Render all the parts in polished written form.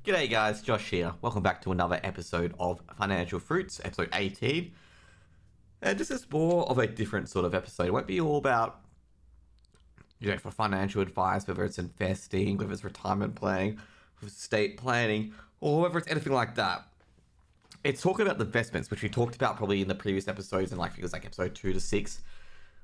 G'day guys, Josh here. Welcome back to another episode of Financial Fruits, episode 18. And this is more of a different sort of episode. It won't be all about, for financial advice, whether it's investing, whether it's retirement planning, estate planning, or whether it's anything like that. It's talking about the investments, which we talked about probably in the previous episodes, and I think it was like episode 2 to 6.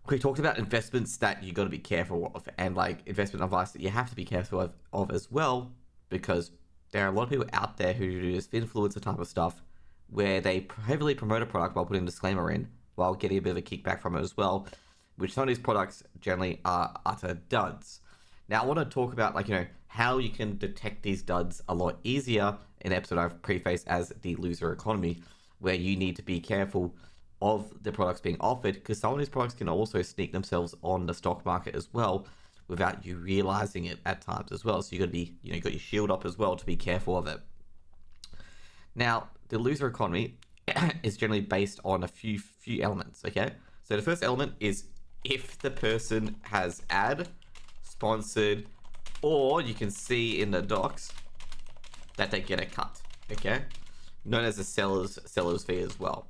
We talked about investments that you got to be careful of, and like investment advice that you have to be careful of as well, because there are a lot of people out there who do this influencer type of stuff where they heavily promote a product while putting a disclaimer in, while getting a bit of a kickback from it as well, which some of these products generally are utter duds. Now, I want to talk about how you can detect these duds a lot easier in the episode I've prefaced as the loser economy, where you need to be careful of the products being offered, because some of these products can also sneak themselves on the stock market as well without you realizing it at times as well. So you got to be, you got your shield up as well to be careful of it. Now, the loser economy is generally based on a few elements, okay? So the first element is if the person has ad, sponsored, or you can see in the docs that they get a cut, okay? Known as a seller's fee as well.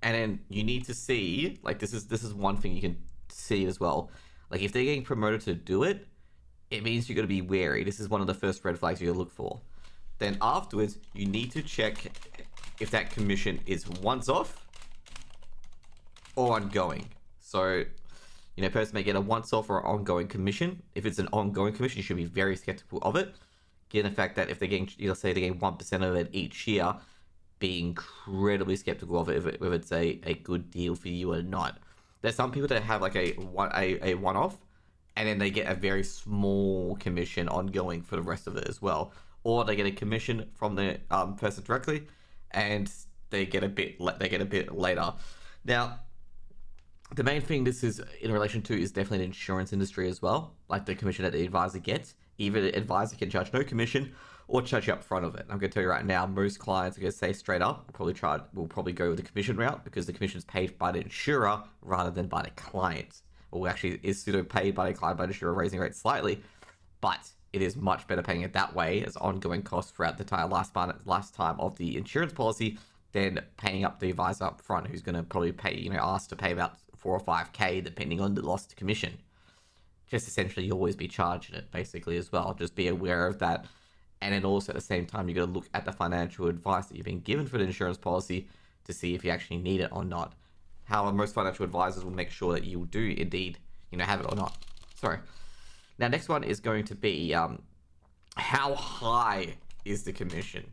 And then you need to see, this is one thing you can see as well. Like if they're getting promoted to do it, it means you're going to be wary. This is one of the first red flags you're going to look for. Then afterwards, you need to check if that commission is once off or ongoing. So, a person may get a once off or ongoing commission. If it's an ongoing commission, you should be very skeptical of it. Given the fact that if they're getting, let's say they're getting 1% of it each year, be incredibly skeptical of it, if it's a good deal for you or not. There's some people that have like a one-off, and then they get a very small commission ongoing for the rest of it as well. Or they get a commission from the person directly, and they get a bit later. Now, the main thing this is in relation to is definitely the insurance industry as well, like the commission that the advisor gets. Either the advisor can charge no commission or charge you up front of it. I'm going to tell you right now, most clients are going to say straight up, will probably go with the commission route, because the commission is paid by the insurer rather than by the client. Or actually is pseudo paid by the client by the insurer, raising rates slightly, but it is much better paying it that way as ongoing costs throughout the entire lifetime of the insurance policy than paying up the advisor up front, who's going to probably pay, asked to pay about 4 or 5k depending on the lost commission. Just essentially, you'll always be charging it basically as well. Just be aware of that. And then also at the same time, you got to look at the financial advice that you've been given for the insurance policy to see if you actually need it or not. However, most financial advisors will make sure that you do indeed, have it or not. Sorry. Now, next one is going to be how high is the commission?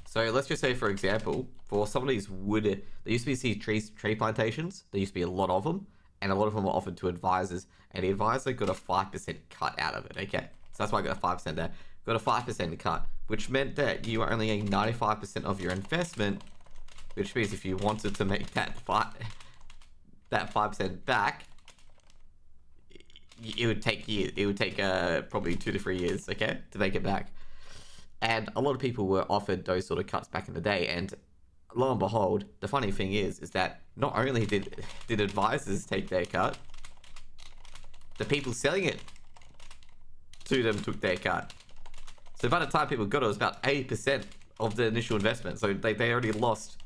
So let's just say, for example, for some of these wood, there used to be tree plantations. There used to be a lot of them, and a lot of them were offered to advisors, and the advisor got a 5% cut out of it, okay? So that's why I got a 5% there. Got a 5% cut, which meant that you were only getting 95% of your investment, which means if you wanted to make that 5% back, it would take years. It would take probably 2 to 3 years, okay, to make it back. And a lot of people were offered those sort of cuts back in the day, and lo and behold, the funny thing is that not only did advisors take their cut, the people selling it to them took their cut. So by the time people got it, it was about 80% of the initial investment. So they already lost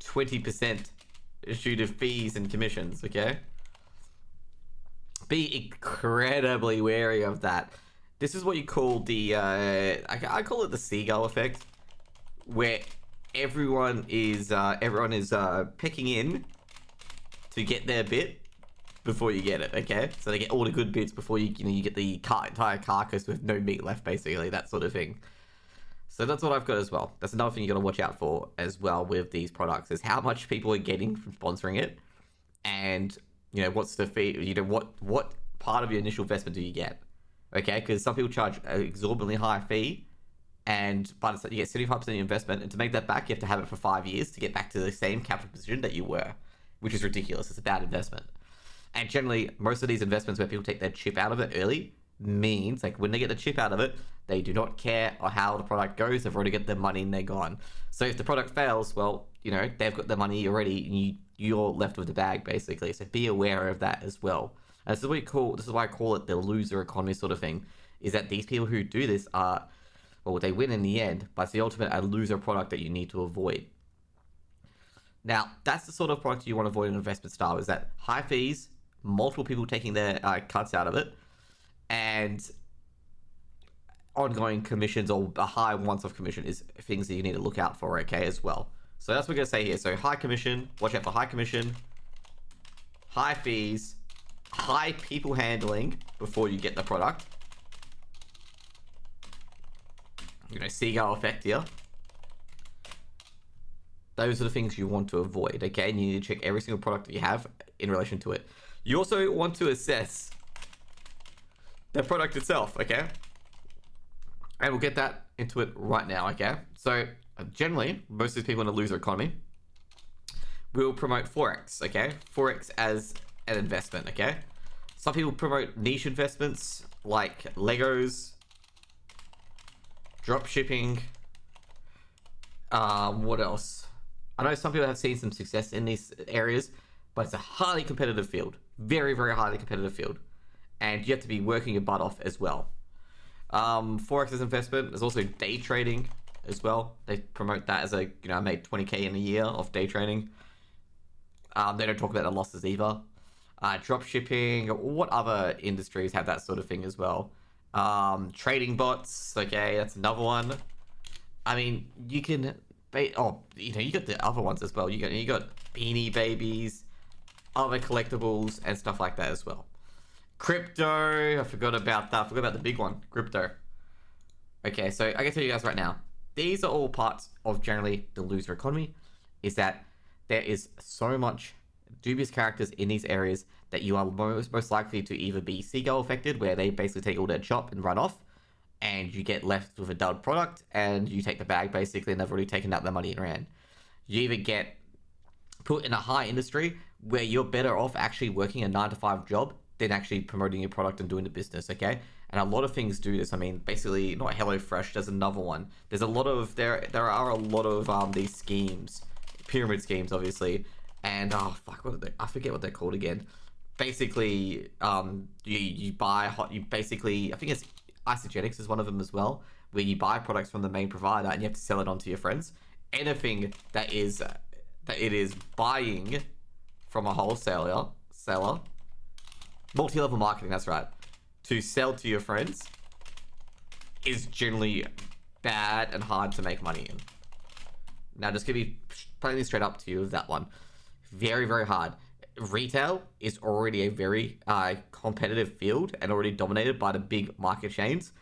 20% due to fees and commissions, okay? Be incredibly wary of that. This is what you call the, I call it the seagull effect, where everyone is picking in to get their bit before you get it, okay? So they get all the good bits before you get the entire carcass with no meat left, basically, that sort of thing. So that's what I've got as well. That's another thing you got to watch out for as well with these products, is how much people are getting from sponsoring it, and what's the fee? What part of your initial investment do you get? Okay, because some people charge an exorbitantly high fee, and by the time you get 75% of your investment, and to make that back, you have to have it for 5 years to get back to the same capital position that you were, which is ridiculous. It's a bad investment. And generally, most of these investments where people take their chip out of it early means, like, when they get the chip out of it, they do not care or how the product goes. They've already got their money and they're gone. So if the product fails, well, they've got their money already, and you're left with the bag, basically. So be aware of that as well. And this is why I call it the loser economy sort of thing, is that these people who do this are, well, they win in the end, but it's the ultimate a loser product that you need to avoid. Now, that's the sort of product you want to avoid in an investment style, is that high fees, multiple people taking their cuts out of it, and ongoing commissions or a high once-off commission is things that you need to look out for, okay, as well. So that's what we're going to say here. So high commission, watch out for high commission, high fees, high people handling before you get the product. Seagull effect here. Those are the things you want to avoid, okay? And you need to check every single product that you have in relation to it. You also want to assess the product itself, okay? And we'll get that into it right now, okay? So, generally, most of these people in a loser economy will promote Forex, okay? Forex as an investment, okay? Some people promote niche investments like Legos, drop shipping. What else? I know some people have seen some success in these areas, but it's a highly competitive field. Very, very highly competitive field. And you have to be working your butt off as well. Forex as investment. There's also day trading as well. They promote that as I made 20k in a year off day trading. They don't talk about the losses either. Drop shipping. What other industries have that sort of thing as well? Trading bots. Okay, that's another one. I mean, you can... you got the other ones as well. You got Beanie Babies, other collectibles, and stuff like that as well. Crypto, I forgot about that. I forgot about the big one, crypto. Okay, so I can tell you guys right now, these are all parts of generally the loser economy, is that there is so much dubious characters in these areas that you are most likely to either be seagull affected, where they basically take all their chop and run off, and you get left with a dud product, and you take the bag basically, and they've already taken out their money and ran. You either get put in a high industry where you're better off actually working a 9-to-5 job than actually promoting your product and doing the business, okay? And a lot of things do this. I mean, basically, not HelloFresh, there's another one. There's a lot of, there are a lot of these schemes, pyramid schemes, obviously, and, oh, fuck, I forget what they're called again. Basically, you buy, I think it's Isogenics is one of them as well, where you buy products from the main provider and you have to sell it on to your friends. Anything that it is buying from a wholesaler, multi-level marketing, that's right, to sell to your friends is generally bad and hard to make money in. Now, just gonna be plainly straight up to you with that one. Very, very hard. Retail is already a very competitive field and already dominated by the big market chains.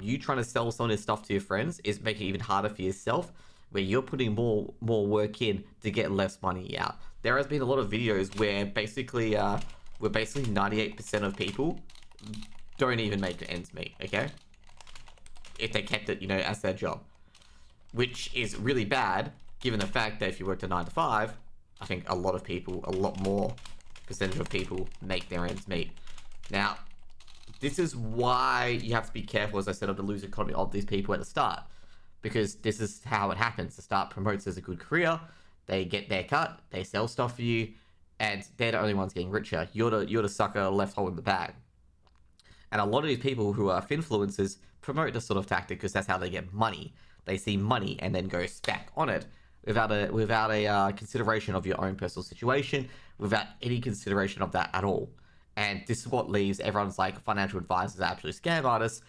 You trying to sell some of this stuff to your friends is making it even harder for yourself, where you're putting more work in to get less money out. There has been a lot of videos where basically 98% of people don't even make the ends meet, okay? If they kept it, as their job. Which is really bad, given the fact that if you worked a 9-to-5, I think a lot more percentage of people make their ends meet. Now, this is why you have to be careful, as I said, of the loser economy of these people at the start. Because this is how it happens. The start promotes as a good career, they get their cut, they sell stuff for you, and they're the only ones getting richer. You're the sucker left holding the bag. And a lot of these people who are influencers promote this sort of tactic because that's how they get money. They see money and then go back on it without a consideration of your own personal situation, without any consideration of that at all. And this is what leaves everyone's like financial advisors are absolute scam artists.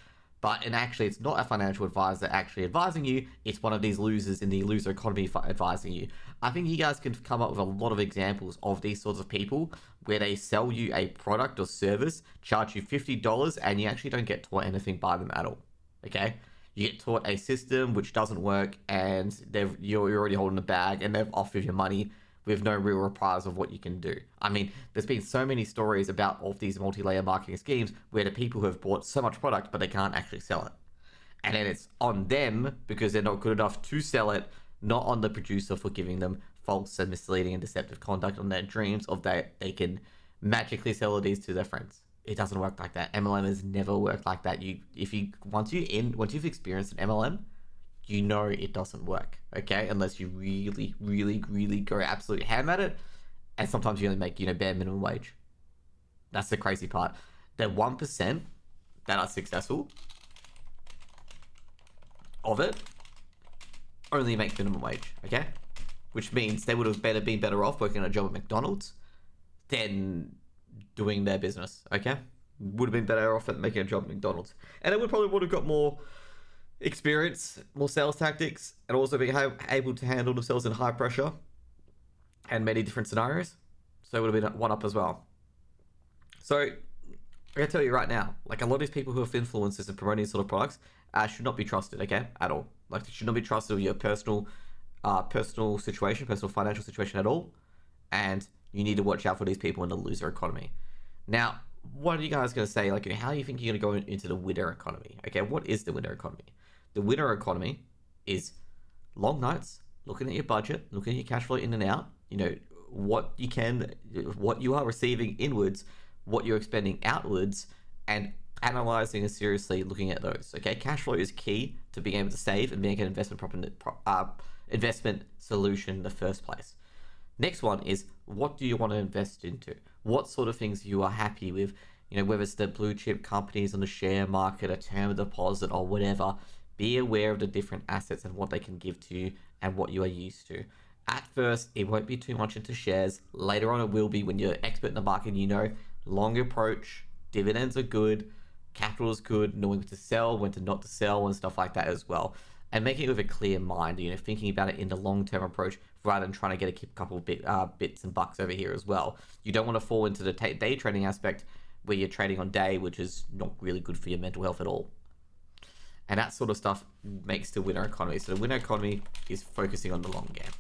But actually, it's not a financial advisor actually advising you. It's one of these losers in the loser economy advising you. I think you guys can come up with a lot of examples of these sorts of people where they sell you a product or service, charge you $50, and you actually don't get taught anything by them at all. Okay? You get taught a system which doesn't work, and you're already holding the bag, and they've offered you money with no real reprisal of what you can do. I mean, there's been so many stories about all of these multi-layer marketing schemes where the people who have bought so much product, but they can't actually sell it. And then it's on them because they're not good enough to sell it, not on the producer for giving them false and misleading and deceptive conduct on their dreams of that they can magically sell these to their friends. It doesn't work like that. MLM has never worked like that. Once you've experienced an MLM, you know it doesn't work, okay? Unless you really, really, really go absolute ham at it, and sometimes you only make, bare minimum wage. That's the crazy part. The 1% that are successful of it only make minimum wage, okay? Which means they would have been better off working a job at McDonald's than doing their business, okay? Would have been better off at making a job at McDonald's. And it would have got more experience, more sales tactics, and also being able to handle themselves in high pressure and many different scenarios. So it would have been one up as well. So I gotta tell you right now, like a lot of these people who have influencers and promoting these sort of products should not be trusted, okay, at all. Like they should not be trusted with your personal situation, personal financial situation at all. And you need to watch out for these people in the loser economy. Now, what are you guys going to say? Like, how do you think you're going to go into the winner economy? Okay, what is the winner economy? The winner economy is long nights, looking at your budget, looking at your cash flow in and out, you know, what you are receiving inwards, what you're expending outwards, and analyzing and seriously looking at those. Okay, cash flow is key to being able to save and make an investment solution in the first place. Next one is, what do you want to invest into? What sort of things you are happy with? You know, whether it's the blue chip companies on the share market, a term deposit, or whatever. Be aware of the different assets and what they can give to you and what you are used to. At first, it won't be too much into shares. Later on, it will be when you're expert in the market. You know, long approach, dividends are good, capital is good, knowing when to sell, when to not to sell, and stuff like that as well. And making it with a clear mind, you know, thinking about it in the long-term approach rather than trying to get a couple bits and bucks over here as well. You don't want to fall into the day trading aspect where you're trading on day, which is not really good for your mental health at all. And that sort of stuff makes the winner economy. So the winner economy is focusing on the long game.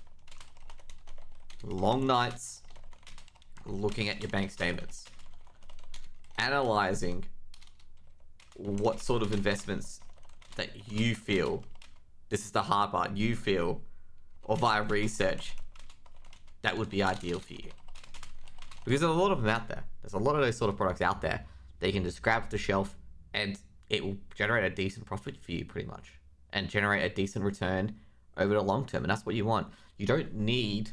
Long nights, looking at your bank statements, analyzing what sort of investments that you feel, this is the hard part, you feel, or via research, that would be ideal for you. Because there's a lot of them out there. There's a lot of those sort of products out there that you can just grab off the shelf and it will generate a decent profit for you pretty much. And generate a decent return over the long term. And that's what you want. You don't need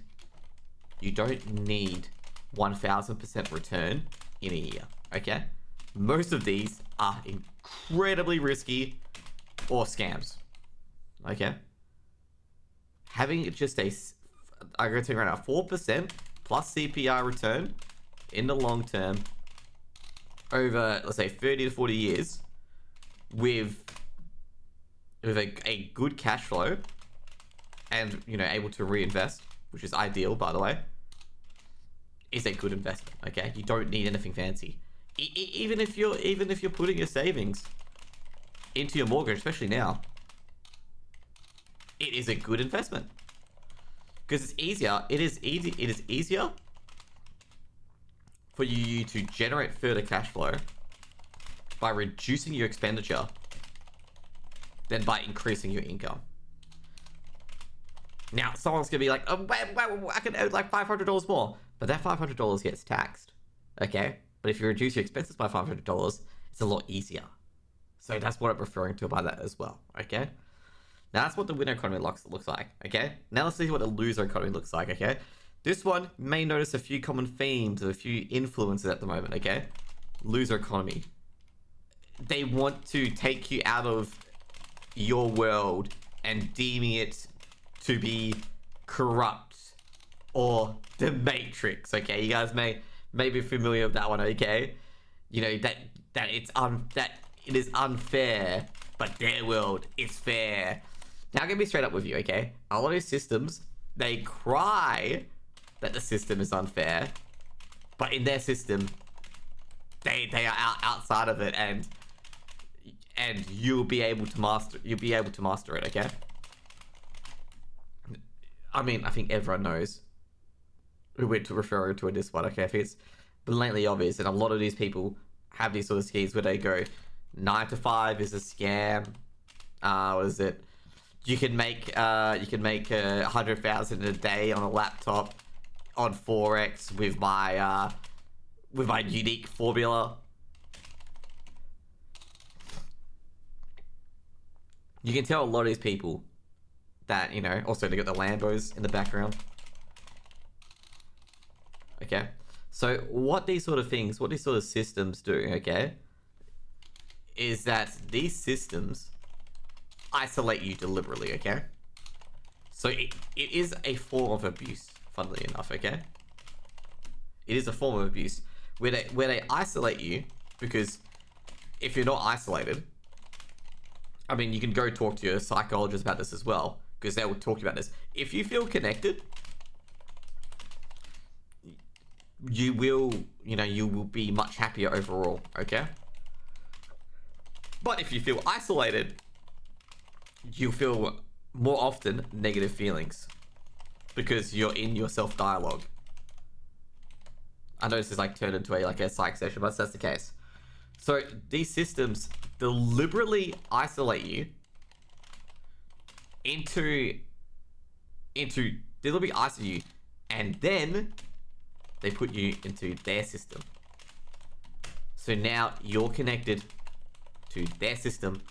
1000% return in a year, okay? Most of these are incredibly risky or scams, okay? Having just I'm going to tell you right now, 4% plus CPI return in the long term over, let's say, 30 to 40 years with a good cash flow and, you know, able to reinvest, which is ideal, by the way, is a good investment, okay? You don't need anything fancy. Even if you're putting your savings into your mortgage, especially now, it is a good investment because it's easier. It is easier for you to generate further cash flow by reducing your expenditure than by increasing your income. Now, someone's gonna be like, "Oh, I can earn like $500 more," but that $500 gets taxed, okay? But if you reduce your expenses by $500, it's a lot easier. So that's what I'm referring to by that as well, okay? Now that's what the winner economy looks like, okay? Now let's see what the loser economy looks like, okay? This one, you may notice a few common themes, a few influences at the moment, okay? Loser economy. They want to take you out of your world and deeming it to be corrupt or the Matrix, okay? You guys may be familiar with that one, okay? You know, that it is unfair, but their world is fair. Now, I'm gonna be straight up with you, okay? A lot of systems, they cry that the system is unfair, but in their system, they are outside of it, and you'll be able to master it, okay? I mean, I think everyone knows who we're referring to in this one, okay? I think it's blatantly obvious, and a lot of these people have these sort of schemes where they go, 9 to 5 is a scam. What is it? You can make 100,000 a day on a laptop on Forex with my unique formula. You can tell a lot of these people that, you know, also they got the Lambos in the background. Okay, so what these sort of systems do, okay, is that these systems isolate you deliberately, okay? So it is a form of abuse, funnily enough, okay? It is a form of abuse where they isolate you, because if you're not isolated, I mean, you can go talk to your psychologist about this as well, because they will talk about this. If you feel connected, you will be much happier overall, okay? But if you feel isolated, you feel more often negative feelings because you're in your self-dialogue. I know this is like turned into a psych session, but that's the case. So these systems deliberately isolate you into deliberately isolate you, and then they put you into their system. So now you're connected to their system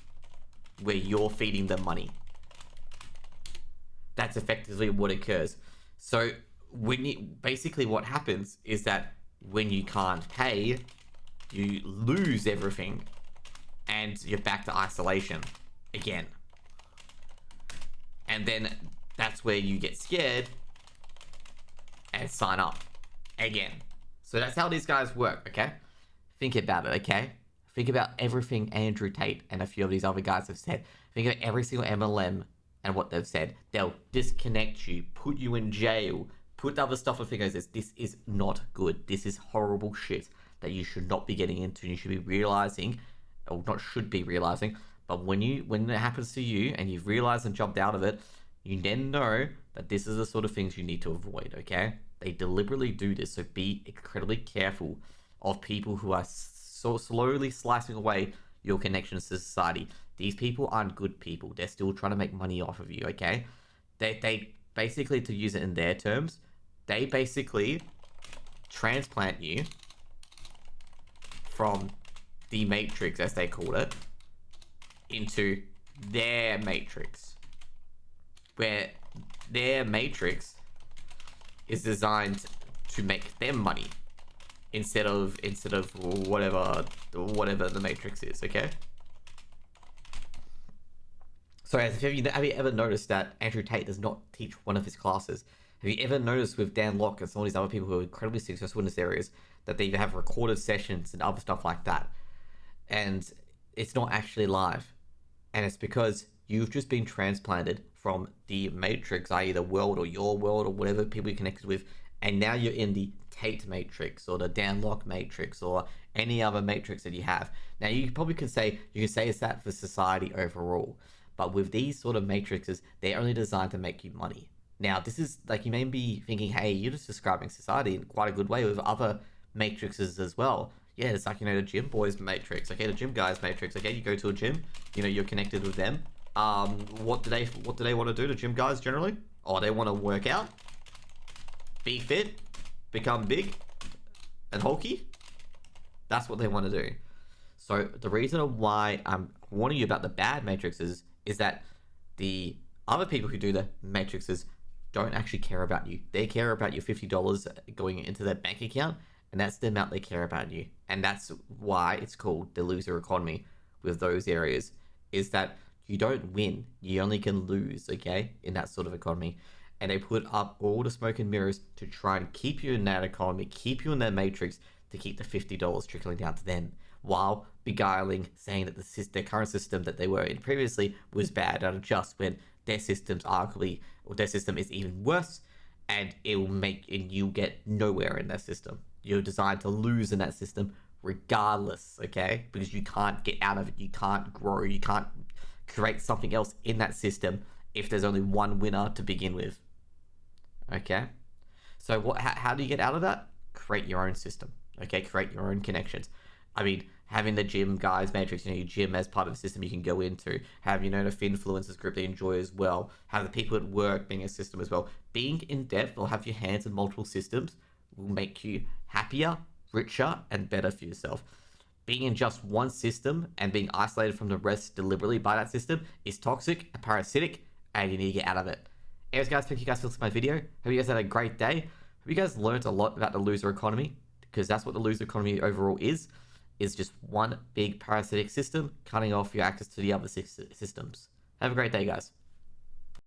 where you're feeding them money. That's effectively what occurs. So basically what happens is that when you can't pay, you lose everything and you're back to isolation again. And then that's where you get scared and sign up again. So that's how these guys work, okay? Think about it, okay? Think about everything Andrew Tate and a few of these other guys have said. Think about every single MLM and what they've said. They'll disconnect you, put you in jail, put other stuff on fingers. This is not good. This is horrible shit that you should not be getting into. You should be realizing, or not should be realizing, but when it happens to you and you've realized and jumped out of it, you then know that this is the sort of things you need to avoid, okay? They deliberately do this, so be incredibly careful of people who are so slowly slicing away your connections to society. These people aren't good people. They're still trying to make money off of you, okay? They basically, to use it in their terms, they basically transplant you from the matrix, as they call it, into their matrix, where their matrix is designed to make them money instead of whatever the matrix is, okay? So have you ever noticed that Andrew Tate does not teach one of his classes? Have you ever noticed with Dan Locke and some of these other people who are incredibly successful in this areas that they have recorded sessions and other stuff like that, and it's not actually live? And it's because you've just been transplanted from the matrix, i.e. the world or your world or whatever people you're connected with, and now you're in the Tate matrix or the Dan Locke matrix or any other matrix that you have. Now you probably could say it's that for society overall, but with these sort of matrices, they're only designed to make you money. Now this is like, you may be thinking, hey, you're just describing society in quite a good way with other matrices as well. Yeah, it's like, the gym boys matrix, okay, the gym guys matrix, okay, you go to a gym, you're connected with them. What do they want to do, the gym guys generally? Oh, they want to work out, be fit, become big and hulky. That's what they want to do. So the reason why I'm warning you about the bad matrices is that the other people who do the matrices don't actually care about you. They care about your $50 going into their bank account, and that's the amount they care about you. And that's why it's called the loser economy with those areas, is that you don't win, you only can lose, okay, in that sort of economy. And they put up all the smoke and mirrors to try and keep you in that economy, keep you in their matrix, to keep the $50 trickling down to them, while beguiling, saying that their current system that they were in previously was bad and unjust, when their system is even worse, and you'll get nowhere in that system. You're designed to lose in that system regardless, okay? Because you can't get out of it, you can't grow, you can't create something else in that system if there's only one winner to begin with. Okay, so how do you get out of that? Create your own system, okay? Create your own connections. I mean, having the gym guys matrix, your gym as part of the system you can go into. Have, the finfluencers group they enjoy as well. Have the people at work being a system as well. Being in depth or have your hands in multiple systems will make you happier, richer, and better for yourself. Being in just one system and being isolated from the rest deliberately by that system is toxic and parasitic, and you need to get out of it. Anyways, guys, thank you guys for listening to my video. Hope you guys had a great day. Hope you guys learned a lot about the loser economy, because that's what the loser economy overall is. is just one big parasitic system cutting off your access to the other systems. Have a great day, guys.